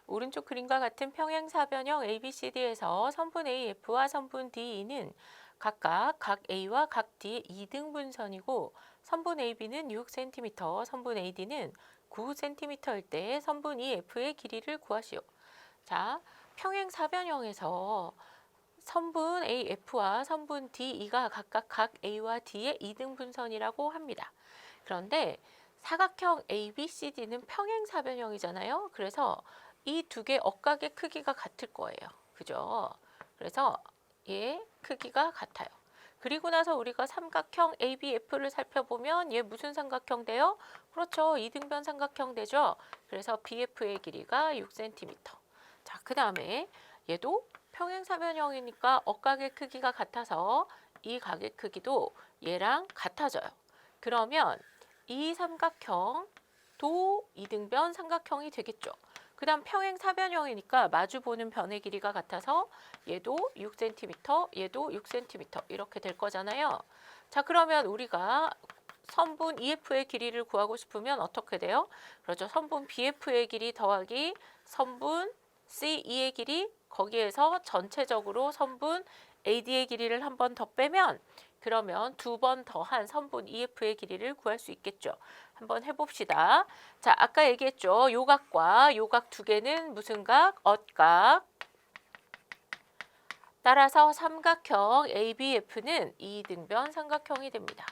오른쪽 그림과 같은 평행사변형 ABCD에서 선분 AF와 선분 DE는 각각 각 A와 각 D의 2등분선이고 선분 AB는 6cm, 선분 AD는 9cm일 때 선분 EF의 길이를 구하시오. 자, 평행사변형에서 선분 AF와 선분 DE가 각각 각 A와 D의 2등분선이라고 합니다. 그런데 사각형 ABCD는 평행사변형이잖아요. 그래서 이 두 개 억각의 크기가 같을 거예요. 그죠? 그래서 얘 크기가 같아요. 그리고 나서 우리가 삼각형 ABF를 살펴보면 얘 무슨 삼각형 돼요? 그렇죠. 이등변 삼각형 되죠. 그래서 BF의 길이가 6cm. 자, 그 다음에 얘도 평행사변형이니까 억각의 크기가 같아서 이 각의 크기도 얘랑 같아져요. 그러면 이 삼각형도 이등변 삼각형이 되겠죠. 그 다음 평행사변형이니까 마주보는 변의 길이가 같아서 얘도 6cm, 얘도 6cm 이렇게 될 거잖아요. 자, 그러면 우리가 선분 EF의 길이를 구하고 싶으면 어떻게 돼요? 그렇죠. 선분 BF의 길이 더하기 선분 CE의 길이 거기에서 전체적으로 선분 AD의 길이를 한 번 더 빼면 그러면 두 번 더한 선분 EF의 길이를 구할 수 있겠죠. 한번 해봅시다. 자, 아까 얘기했죠. 요각과 요각 두 개는 무슨 각? 엇각. 따라서 삼각형 ABF는 이등변 삼각형이 됩니다.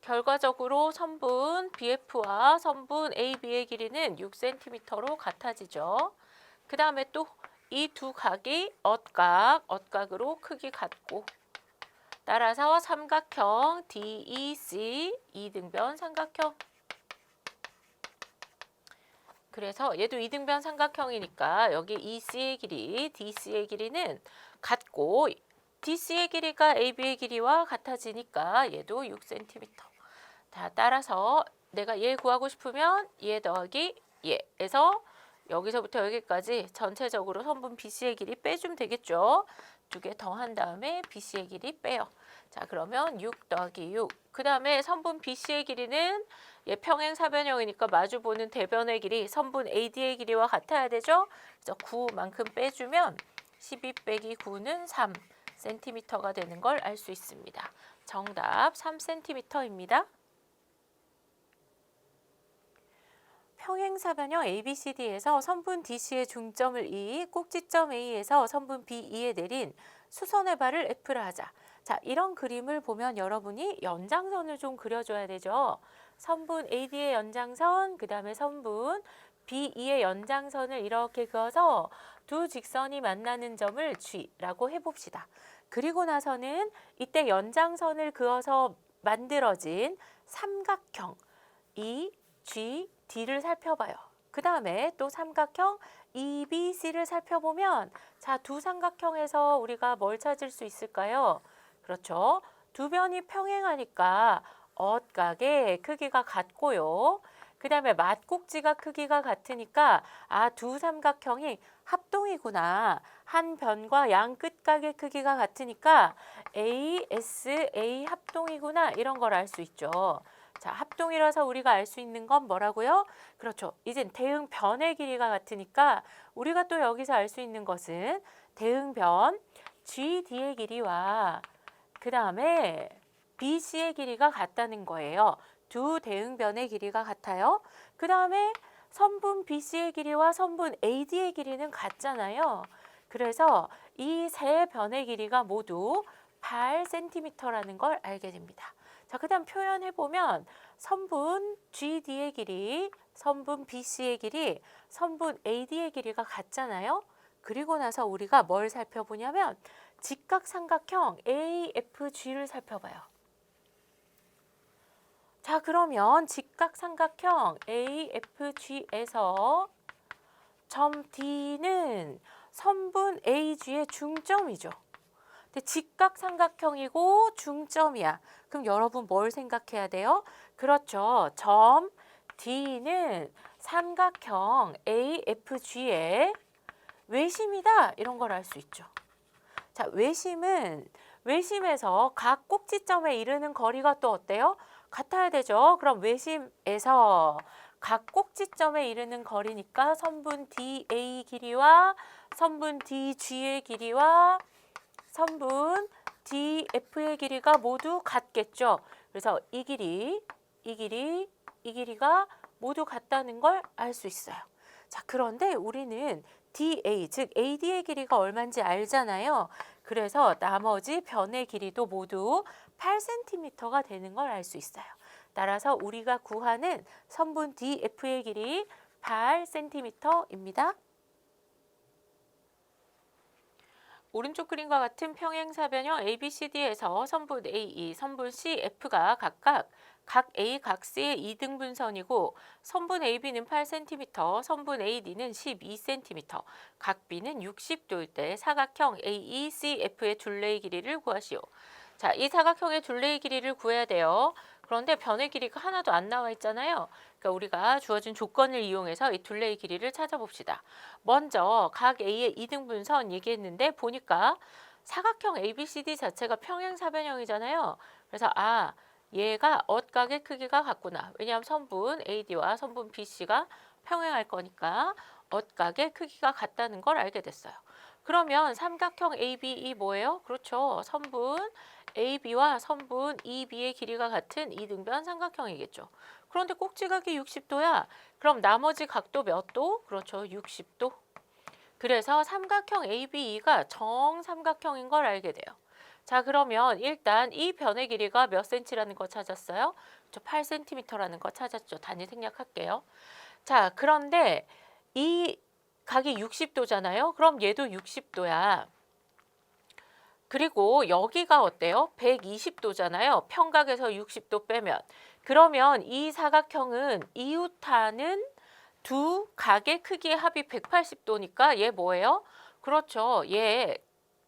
결과적으로 선분 BF와 선분 AB의 길이는 6cm로 같아지죠. 그 다음에 또 이 두 각이 엇각으로 크기 같고 따라서 삼각형 DEC 이등변 삼각형. 그래서 얘도 이등변 삼각형이니까 여기 EC의 길이, DC의 길이는 같고 DC의 길이가 AB의 길이와 같아지니까 얘도 6cm. 자, 따라서 내가 얘 구하고 싶으면 얘 더하기 얘에서 여기서부터 여기까지 전체적으로 선분 BC의 길이 빼주면 되겠죠. 두 개 더한 다음에 BC의 길이 빼요. 자, 그러면 6 더하기 6. 그 다음에 선분 BC의 길이는 얘 평행사변형이니까 마주보는 대변의 길이 선분 AD의 길이와 같아야 되죠. 그래서 9만큼 빼주면 12 빼기 9는 3cm가 되는 걸 알 수 있습니다. 정답 3cm입니다. 평행사변형 ABCD에서 선분 DC의 중점을 E, 꼭지점 A에서 선분 BE에 내린 수선의 발을 F라 하자. 자, 이런 그림을 보면 여러분이 연장선을 좀 그려줘야 되죠. 선분 AD의 연장선, 그 다음에 선분 BE의 연장선을 이렇게 그어서 두 직선이 만나는 점을 G라고 해봅시다. 그리고 나서는 이때 연장선을 그어서 만들어진 삼각형 E, G, D를 살펴봐요. 그 다음에 또 삼각형 EBC를 살펴보면 자, 두 삼각형에서 우리가 뭘 찾을 수 있을까요? 그렇죠. 두 변이 평행하니까 엇각의 크기가 같고요. 그 다음에 맞꼭지가 크기가 같으니까 두 삼각형이 합동이구나. 한 변과 양 끝각의 크기가 같으니까 ASA 합동이구나. 이런 걸 알 수 있죠. 자, 합동이라서 우리가 알 수 있는 건 뭐라고요? 그렇죠. 이젠 대응변의 길이가 같으니까 우리가 또 여기서 알 수 있는 것은 대응변 GD의 길이와 그 다음에 BC의 길이가 같다는 거예요. 두 대응변의 길이가 같아요. 그 다음에 선분 BC의 길이와 선분 AD의 길이는 같잖아요. 그래서 이 세 변의 길이가 모두 8cm라는 걸 알게 됩니다. 자, 그 다음 표현해보면 선분 GD의 길이, 선분 BC의 길이, 선분 AD의 길이가 같잖아요. 그리고 나서 우리가 뭘 살펴보냐면 직각삼각형 AFG를 살펴봐요. 자, 그러면 직각삼각형 AFG에서 점 D는 선분 AG의 중점이죠. 근데 직각삼각형이고 중점이야. 그럼 여러분 뭘 생각해야 돼요? 그렇죠. 점 D는 삼각형 AFG의 외심이다. 이런 걸 알 수 있죠. 자, 외심에서 각 꼭지점에 이르는 거리가 또 어때요? 같아야 되죠. 그럼 외심에서 각 꼭지점에 이르는 거리니까 선분 DA 길이와 선분 DG의 길이와 선분 DF의 길이가 모두 같겠죠. 그래서 이 길이, 이 길이, 이 길이가 모두 같다는 걸 알 수 있어요. 자, 그런데 우리는 DA, 즉 AD의 길이가 얼마인지 알잖아요. 그래서 나머지 변의 길이도 모두 8cm가 되는 걸 알 수 있어요. 따라서 우리가 구하는 선분 DF의 길이 8cm입니다. 오른쪽 그림과 같은 평행사변형 ABCD에서 선분 AE, 선분 CF가 각각 각 A, 각 C의 2등분선이고 선분 AB는 8cm, 선분 AD는 12cm, 각 B는 60도일 때 사각형 AECF의 둘레의 길이를 구하시오. 자, 이 사각형의 둘레의 길이를 구해야 돼요. 그런데 변의 길이가 하나도 안 나와 있잖아요. 그러니까 우리가 주어진 조건을 이용해서 이 둘레의 길이를 찾아봅시다. 먼저 각 A의 2등분선 얘기했는데 보니까 사각형 ABCD 자체가 평행사변형이잖아요. 그래서 얘가 엇각의 크기가 같구나. 왜냐하면 선분 AD와 선분 BC가 평행할 거니까 엇각의 크기가 같다는 걸 알게 됐어요. 그러면 삼각형 ABE 뭐예요? 그렇죠. 선분 AB와 선분 EB의 길이가 같은 이등변 삼각형이겠죠. 그런데 꼭지각이 60도야. 그럼 나머지 각도 몇 도? 그렇죠. 60도. 그래서 삼각형 ABE가 정삼각형인 걸 알게 돼요. 자, 그러면 일단 이 변의 길이가 몇 cm라는 거 찾았어요? 8cm라는 거 찾았죠. 단위 생략할게요. 자, 그런데 이 각이 60도잖아요. 그럼 얘도 60도야. 그리고 여기가 어때요? 120도잖아요. 평각에서 60도 빼면. 그러면 이 사각형은 이웃하는 두 각의 크기의 합이 180도니까 얘 뭐예요? 그렇죠. 얘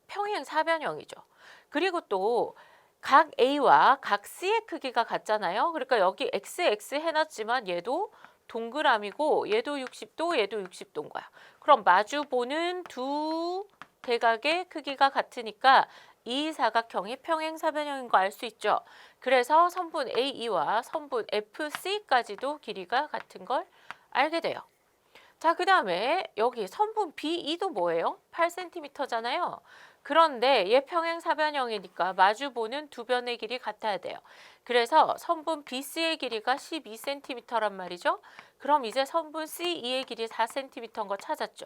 평행사변형이죠. 그리고 또 각 A와 각 C의 크기가 같잖아요. 그러니까 여기 XX 해놨지만 얘도 동그라미고 얘도 60도, 얘도 60도인 거야. 그럼 마주보는 두 대각의 크기가 같으니까 이 사각형이 평행사변형인 거 알 수 있죠. 그래서 선분 AE와 선분 FC까지도 길이가 같은 걸 알게 돼요. 자, 그 다음에 여기 선분 BE도 뭐예요? 8cm잖아요. 그런데 얘 평행사변형이니까 마주보는 두 변의 길이 같아야 돼요. 그래서 선분 BC의 길이가 12cm란 말이죠. 그럼 이제 선분 CE의 길이 4cm인 거 찾았죠.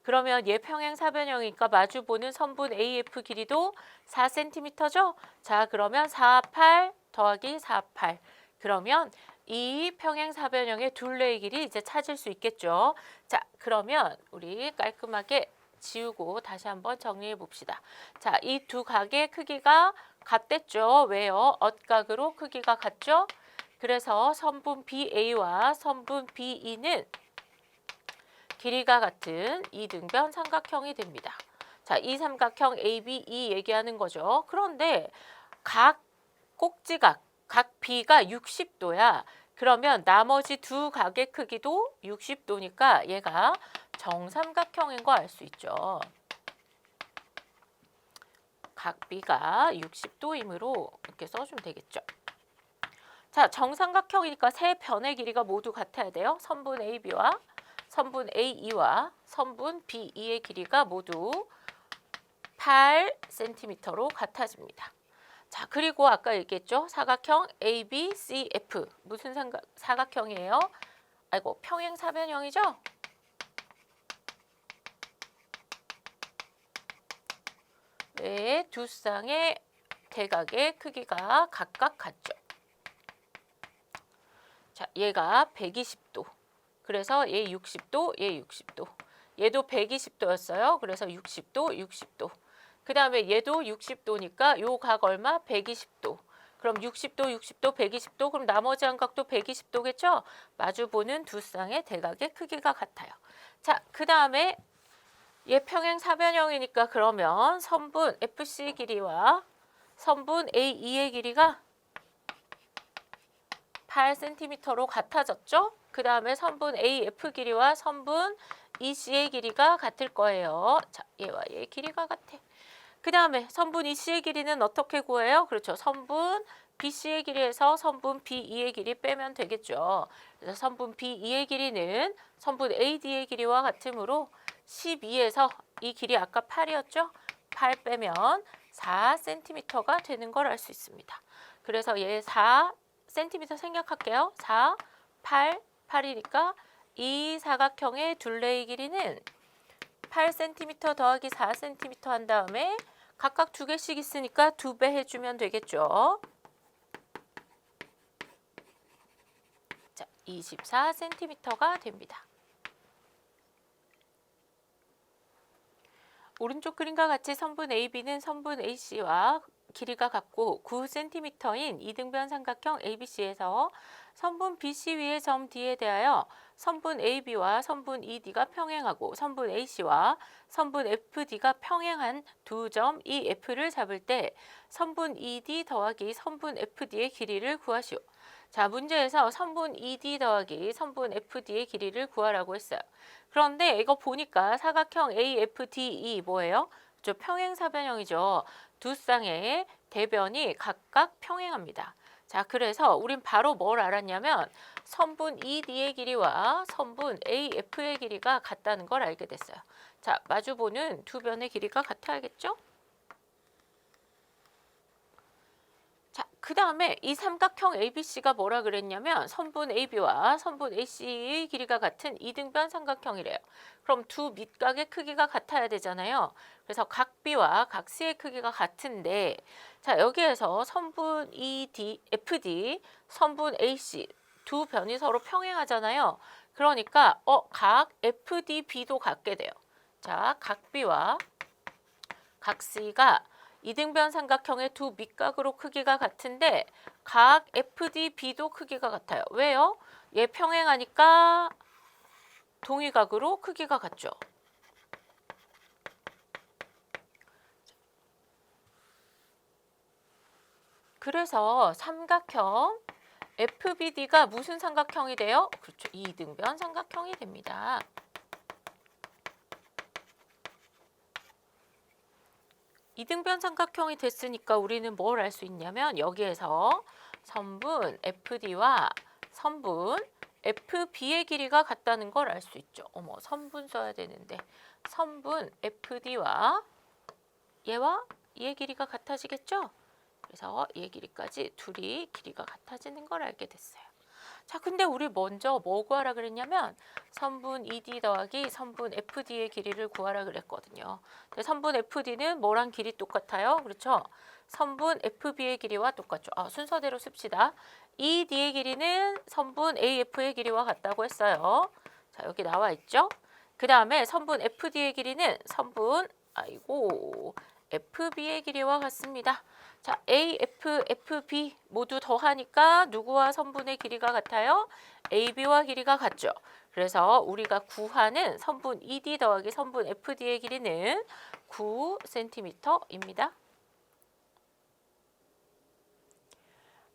그러면 얘 평행사변형이니까 마주보는 선분 AF 길이도 4cm죠. 자, 그러면 4, 8 더하기 4, 8. 그러면 이 평행사변형의 둘레의 길이 이제 찾을 수 있겠죠. 자, 그러면 우리 깔끔하게 지우고 다시 한번 정리해 봅시다. 자, 이 두 각의 크기가 같댔죠. 왜요? 엇각으로 크기가 같죠? 그래서 선분 BA와 선분 BE는 길이가 같은 이등변 삼각형이 됩니다. 자, 이 삼각형 ABE 얘기하는 거죠. 그런데 각 꼭지각, 각 B가 60도야. 그러면 나머지 두 각의 크기도 60도니까 얘가 정삼각형인 거 알 수 있죠. 각 B가 60도이므로 이렇게 써주면 되겠죠. 자, 정삼각형이니까 세 변의 길이가 모두 같아야 돼요. 선분 AB와 선분 AE와 선분 BE의 길이가 모두 8cm로 같아집니다. 자, 그리고 아까 얘기했죠. 사각형 ABCF. 무슨 사각형이에요? 아이고, 평행사변형이죠? 네, 두 쌍의 대각의 크기가 각각 같죠. 자, 얘가 120도. 그래서 얘 60도, 얘 60도. 얘도 120도였어요. 그래서 60도, 60도. 그 다음에 얘도 60도니까 요 각 얼마? 120도. 그럼 60도, 60도, 120도. 그럼 나머지 한 각도 120도겠죠? 마주보는 두 쌍의 대각의 크기가 같아요. 자, 그 다음에 얘 평행사변형이니까 그러면 선분 FC 길이와 선분 AE의 길이가 8cm로 같아졌죠? 그 다음에 선분 AF 길이와 선분 EC의 길이가 같을 거예요. 자, 얘와 얘의 길이가 같아. 그 다음에 선분 EC의 길이는 어떻게 구해요? 그렇죠. 선분 BC의 길이에서 선분 B2의 길이 빼면 되겠죠. 그래서 선분 B2의 길이는 선분 AD의 길이와 같으므로 12에서 이 길이 아까 8이었죠? 8 빼면 4cm가 되는 걸 알 수 있습니다. 그래서 얘 4cm 생략할게요. 4, 8, 8이니까 이 사각형의 둘레의 길이는 8cm 더하기 4cm 한 다음에 각각 2개씩 있으니까 2배 해주면 되겠죠. 자, 24cm가 됩니다. 오른쪽 그림과 같이 선분 AB는 선분 AC와 길이가 같고 9cm인 이등변 삼각형 ABC에서 선분 BC 위의 점 D에 대하여 선분 AB와 선분 ED가 평행하고 선분 AC와 선분 FD가 평행한 두 점 EF를 잡을 때 선분 ED 더하기 선분 FD의 길이를 구하시오. 자, 문제에서 선분 ED 더하기 선분 FD의 길이를 구하라고 했어요. 그런데 이거 보니까 사각형 AFDE 뭐예요? 저 평행사변형이죠. 두 쌍의 대변이 각각 평행합니다. 자, 그래서 우린 바로 뭘 알았냐면 선분 ED의 길이와 선분 AF의 길이가 같다는 걸 알게 됐어요. 자, 마주보는 두 변의 길이가 같아야겠죠? 자, 그 다음에 이 삼각형 ABC가 뭐라 그랬냐면 선분 AB와 선분 AC의 길이가 같은 이등변 삼각형이래요. 그럼 두 밑각의 크기가 같아야 되잖아요. 그래서 각 B와 각 C의 크기가 같은데 자, 여기에서 선분 ED, FD, 선분 AC 두 변이 서로 평행하잖아요. 그러니까 각 FDB도 같게 돼요. 자, 각 B와 각 C가 이등변 삼각형의 두 밑각으로 크기가 같은데 각 FDB도 크기가 같아요. 왜요? 얘 평행하니까 동위각으로 크기가 같죠. 그래서 삼각형 FBD가 무슨 삼각형이 돼요? 그렇죠. 이등변 삼각형이 됩니다. 이등변 삼각형이 됐으니까 우리는 뭘 알 수 있냐면 여기에서 선분 FD와 선분 FB의 길이가 같다는 걸 알 수 있죠. 어머, 선분 써야 되는데 선분 FD와 얘와 얘의 길이가 같아지겠죠? 그래서 얘 길이까지 둘이 길이가 같아지는 걸 알게 됐어요. 자, 근데 우리 먼저 뭐 구하라 그랬냐면 선분 ED 더하기 선분 FD의 길이를 구하라 그랬거든요. 근데 선분 FD는 뭐랑 길이 똑같아요? 그렇죠? 선분 FB의 길이와 똑같죠. 순서대로 씁시다. ED의 길이는 선분 AF의 길이와 같다고 했어요. 자, 여기 나와 있죠? 그 다음에 선분 FD의 길이는 선분 FB의 길이와 같습니다. 자, AF, FB 모두 더하니까 누구와 선분의 길이가 같아요? AB와 길이가 같죠. 그래서 우리가 구하는 선분 ED 더하기 선분 FD의 길이는 9cm입니다.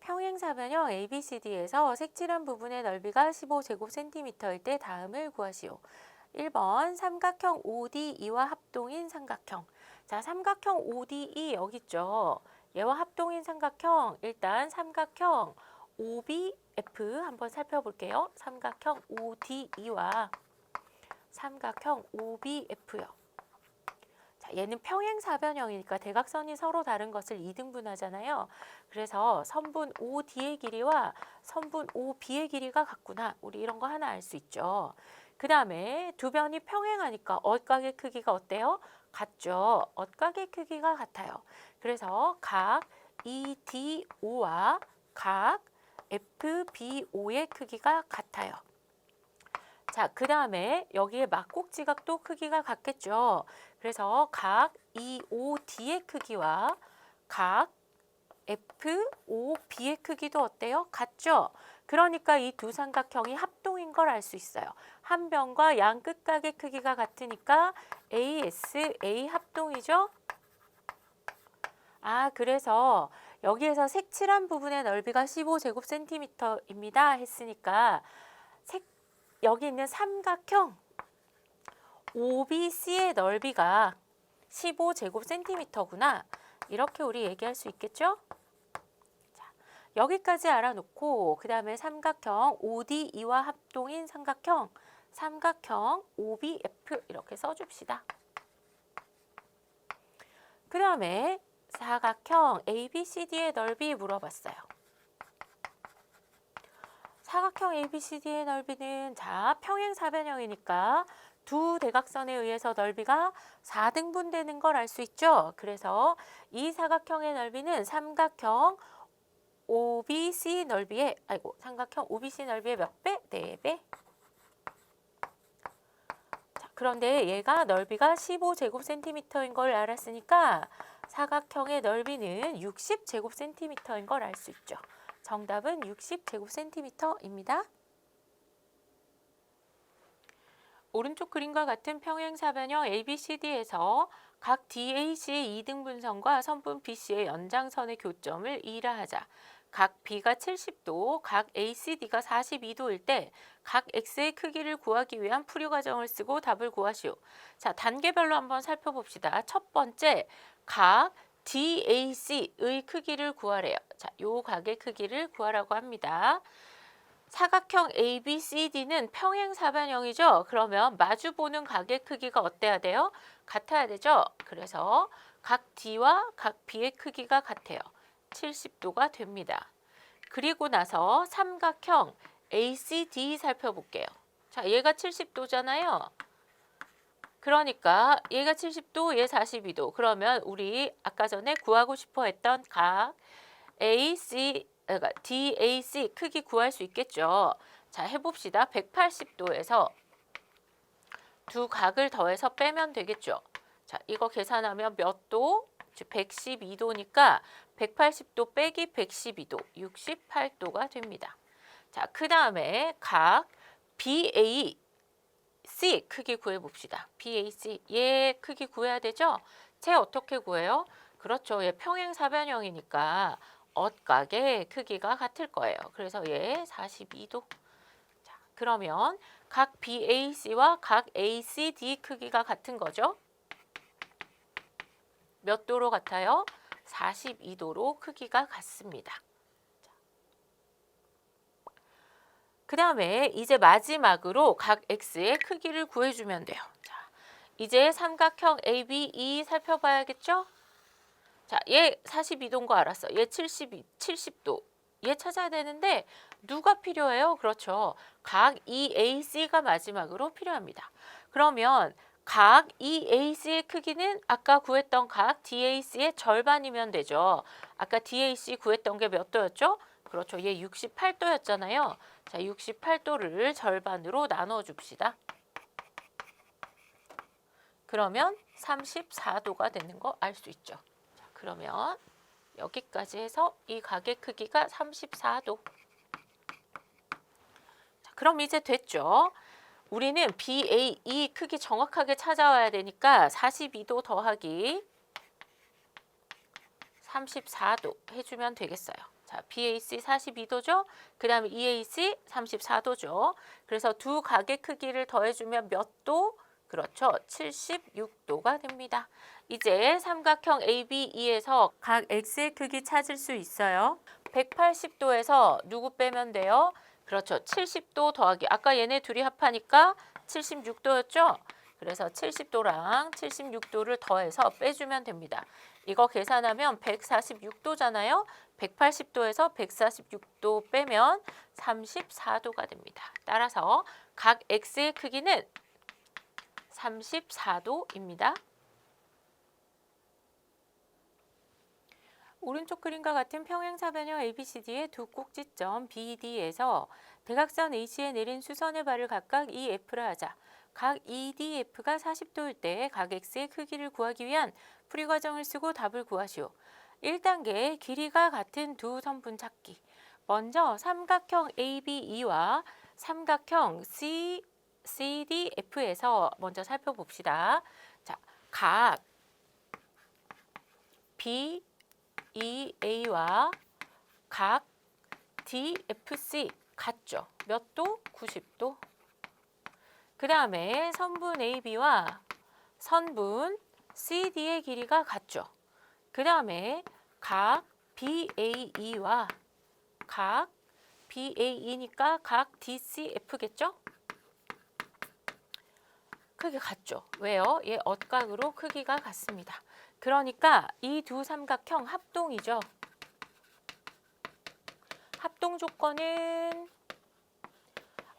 평행사변형 ABCD에서 색칠한 부분의 넓이가 15제곱cm일 때 다음을 구하시오. 1번 삼각형 ODE와 합동인 삼각형. 자, 삼각형 ODE 여기 있죠. 얘와 합동인 삼각형, 일단 삼각형 OBF 한번 살펴볼게요. 삼각형 ODE와 삼각형 OBF요. 자, 얘는 평행사변형이니까 대각선이 서로 다른 것을 2등분하잖아요. 그래서 선분 OD의 길이와 선분 OB의 길이가 같구나. 우리 이런 거 하나 알 수 있죠. 그 다음에 두 변이 평행하니까 엇각의 크기가 어때요? 같죠. 엇각의 크기가 같아요. 그래서 각 EDO와 각 FBO의 크기가 같아요. 자, 그 다음에 여기에 막곡지각도 크기가 같겠죠. 그래서 각 EOD의 크기와 각 FOB의 크기도 어때요? 같죠? 그러니까 이 두 삼각형이 합동인 걸 알 수 있어요. 한 변과 양 끝각의 크기가 같으니까 ASA 합동이죠? 그래서 여기에서 색칠한 부분의 넓이가 15제곱cm입니다 했으니까 여기 있는 삼각형 OBC의 넓이가 15제곱cm구나. 이렇게 우리 얘기할 수 있겠죠? 자, 여기까지 알아놓고 그 다음에 삼각형 ODE와 합동인 삼각형 OBF 이렇게 써줍시다. 그 다음에 사각형 ABCD의 넓이 물어봤어요. 사각형 ABCD의 넓이는 자 평행사변형이니까 두 대각선에 의해서 넓이가 4등분 되는 걸 알 수 있죠. 그래서 이 사각형의 넓이는 삼각형 OBC 넓이의 삼각형 OBC 넓이의 몇 배? 4배. 자, 그런데 얘가 넓이가 15제곱센티미터인 걸 알았으니까 사각형의 넓이는 60제곱센티미터인 걸 알 수 있죠. 정답은 60제곱센티미터입니다. 오른쪽 그림과 같은 평행사변형 ABCD에서 각 DAC의 2등분선과 선분 BC의 연장선의 교점을 E라 하자. 각 B가 70도, 각 ACD가 42도일 때 각 X의 크기를 구하기 위한 풀이 과정을 쓰고 답을 구하시오. 자, 단계별로 한번 살펴봅시다. 첫 번째, 각 DAC의 크기를 구하래요. 자, 요 각의 크기를 구하라고 합니다. 사각형 ABCD는 평행사변형이죠. 그러면 마주보는 각의 크기가 어때야 돼요? 같아야 되죠. 그래서 각 D와 각 B의 크기가 같아요. 70도가 됩니다. 그리고 나서 삼각형 ACD 살펴볼게요. 자, 얘가 70도잖아요. 그러니까 얘가 70도, 얘 42도. 그러면 우리 아까 전에 구하고 싶어 했던 각 DAC 크기 구할 수 있겠죠. 자, 해봅시다. 180도에서 두 각을 더해서 빼면 되겠죠. 자, 이거 계산하면 몇 도? 112도니까 180도 빼기 112도, 68도가 됩니다. 자, 그 다음에 각 BAC 크기 구해봅시다. BAC, 얘 크기 구해야 되죠? 쟤 어떻게 구해요? 그렇죠. 얘 평행사변형이니까 엇각의 크기가 같을 거예요. 그래서 얘 42도. 자, 그러면 각 BAC와 각 ACD 크기가 같은 거죠. 몇 도로 같아요? 42도로 크기가 같습니다. 그 다음에 이제 마지막으로 각 X의 크기를 구해주면 돼요. 자, 이제 삼각형 ABE 살펴봐야겠죠? 자, 얘 42도인 거 알았어. 얘 70도. 얘 찾아야 되는데 누가 필요해요? 그렇죠. 각 EAC가 마지막으로 필요합니다. 그러면 각 EAC의 크기는 아까 구했던 각 DAC의 절반이면 되죠. 아까 DAC 구했던 게 몇 도였죠? 그렇죠. 얘 68도였잖아요. 자, 68도를 절반으로 나눠줍시다. 그러면 34도가 되는 거 알 수 있죠. 자, 그러면 여기까지 해서 이 각의 크기가 34도. 자, 그럼 이제 됐죠. 우리는 BAE 크기 정확하게 찾아와야 되니까 42도 더하기 34도 해주면 되겠어요. 자, BAC 42도죠. 그 다음에 EAC 34도죠. 그래서 두 각의 크기를 더해주면 몇 도? 그렇죠. 76도가 됩니다. 이제 삼각형 ABE에서 각 X의 크기 찾을 수 있어요. 180도에서 누구 빼면 돼요? 그렇죠. 70도 더하기 아까 얘네 둘이 합하니까 76도였죠. 그래서 70도랑 76도를 더해서 빼주면 됩니다. 이거 계산하면 146도잖아요. 180도에서 146도 빼면 34도가 됩니다. 따라서 각 X의 크기는 34도입니다. 오른쪽 그림과 같은 평행사변형 ABCD의 두 꼭지점 BD에서 대각선 AC에 내린 수선의 발을 각각 EF라 하자. 각 EDF가 40도일 때 각 X의 크기를 구하기 위한 풀이 과정을 쓰고 답을 구하시오. 1단계 길이가 같은 두 선분 찾기. 먼저 삼각형 ABE와 삼각형 CDF에서 먼저 살펴봅시다. 자, 각 BEA와 각 DFC 같죠? 몇 도? 90도. 그 다음에 선분 AB와 선분 CD의 길이가 같죠? 그 다음에 각 BAE와 각 BAE니까 각 DCF겠죠? 크기 같죠? 왜요? 얘 엇각으로 크기가 같습니다. 그러니까 이 두 삼각형 합동이죠. 합동 조건은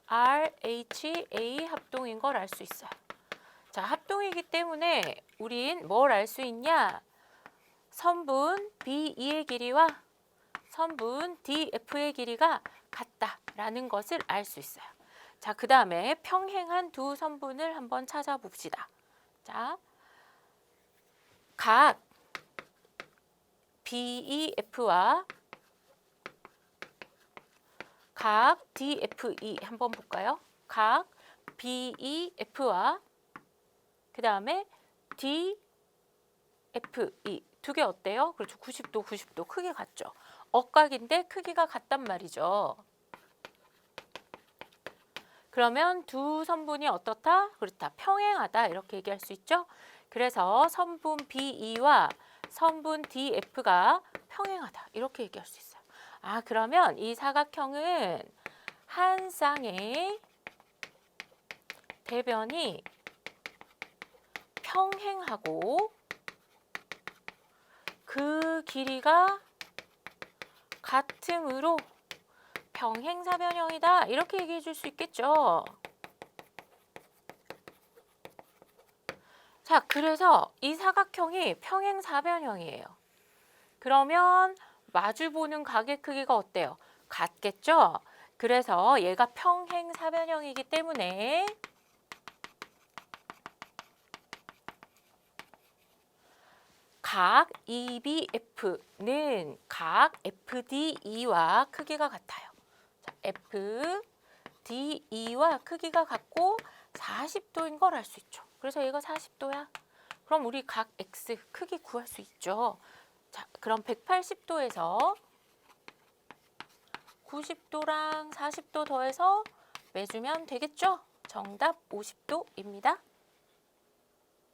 RHA 합동인 걸 알 수 있어요. 자, 합동이기 때문에 우린 뭘 알 수 있냐? 선분 BE의 길이와 선분 DF의 길이가 같다라는 것을 알 수 있어요. 자, 그 다음에 평행한 두 선분을 한번 찾아봅시다. 자, 각 BEF와 각 DFE 한번 볼까요? 각 BEF와 그 다음에 DFE 두 개 어때요? 그렇죠. 90도, 90도 크게 같죠. 엇각인데 크기가 같단 말이죠. 그러면 두 선분이 어떻다? 그렇다. 평행하다 이렇게 얘기할 수 있죠. 그래서 선분 BE와 선분 DF가 평행하다 이렇게 얘기할 수 있어요. 아, 그러면 이 사각형은 한 쌍의 대변이 평행하고 그 길이가 같으므로 평행사변형이다 이렇게 얘기해 줄 수 있겠죠. 자, 그래서 이 사각형이 평행사변형이에요. 그러면 마주보는 각의 크기가 어때요? 같겠죠? 그래서 얘가 평행사변형이기 때문에 각 EBF는 각 FDE와 크기가 같아요. 자, FDE와 크기가 같고 40도인 걸 알 수 있죠. 그래서 얘가 40도야. 그럼 우리 각 X 크기 구할 수 있죠. 자, 그럼 180도에서 90도랑 40도 더해서 매주면 되겠죠? 정답 50도입니다.